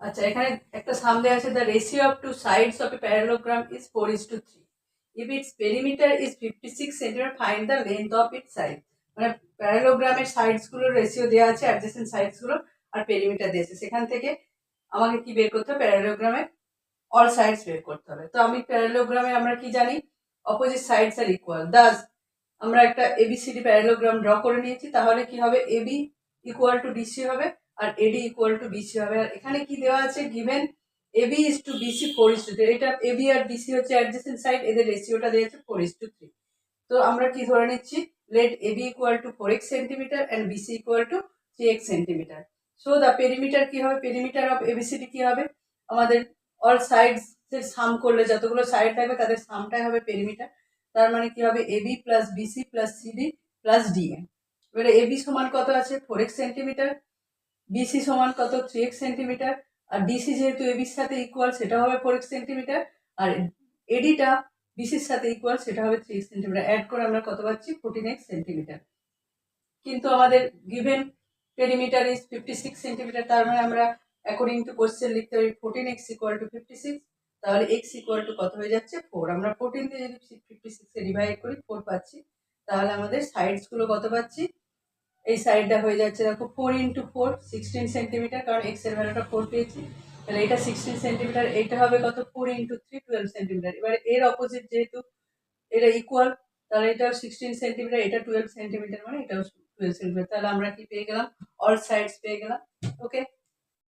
আচ্ছা, এখানে একটা সাম দেয়া আছে, the ratio of two sides of a parallelogram is 4:3. If its perimeter is 56 centimeter, find the length of its side. মানে প্যারালোগ্রামের sides গুলোর রেশিও দেওয়া আছে, অ্যাডজেসেন্ট সাইডস গুলো আর পেরিমিটার দিয়েছে। সেখান থেকে আমাকে কি বের করতে হবে? প্যারালোগ্রামের অল সাইডস বের করতে হবে। তো আমি প্যারালোগ্রামে আমরা কি জানি? Opposite sides are equal. Das আমরা একটা এবিসিডি প্যারালোগ্রাম ড্র করে নিয়েছি, তাহলে কি হবে? এবি ইকুয়াল টু ডিসি হবে আর এডি ইকুয়াল টু বিসি হবে। আর এখানে কি দেওয়া আছে? Given AB is to BC 4:3। এটা এবি আর বিসি হচ্ছে অ্যাডজেসেন্ট সাইড, এদের রেশিওটা দিয়েছে 4:3। তো আমরা কি ধরে নিচ্ছি? Let AB equal to 4x centimetre and BC equal to 3x centimetre. So the perimeter কি হবে? পেরিমিটার অফ এবিসিডি কি হবে? আমাদের অল সাইডস এর সাম করলে যতগুলো সাইড থাকবে তাদের সামটাই হবে পেরিমিটার। তার মানে কি হবে? AB plus BC plus CD plus DA. এবারে এবি সমান কত আছে? 4x সেন্টিমিটার, বিসি সমান কত? 3x সেন্টিমিটার, আর ডিসি যেহেতু এবির সাথে ইকুয়াল সেটা হবে 4x সেন্টিমিটার, আর এডিটা বিসির সাথে ইকুয়াল সেটা হবে 3x সেন্টিমিটার। অ্যাড করে আমরা কত পাচ্ছি? 14x centimetre. কিন্তু আমাদের গিভেন পেরিমিটার ইজ 56 সেন্টিমিটার, তার মানে আমরা অ্যাকর্ডিং টু কোশ্চেন লিখতে পারি 14x ইকুয়াল টু 56। তাহলে x ইকুয়াল টু কত হয়ে যাচ্ছে? 4। আমরা 14 দিয়ে যদি 56 কে ডিভাইড করি 4 পাচ্ছি। তাহলে আমাদের সাইডস গুলো কত পাচ্ছি? এই সাইডটা হয়ে যাচ্ছে দেখো 4 ইন্টু 4 16 সেন্টিমিটার, কারণ এক্স এর ভ্যালুটা 4 পেয়েছি। তাহলে এটা 16 সেন্টিমিটার, এটা হবে কত? 4 ইন্টু 3 12 সেন্টিমিটার। এবারে এর অপোজিট যেহেতু এটা ইকুয়াল, তাহলে এটাও 16 সেন্টিমিটার, এটা 12 সেন্টিমিটার, মানে এটাও 12 সেন্টিমিটার। তাহলে আমরা কি পেয়ে গেলাম? অল সাইডস পেয়ে গেলাম। ওকে।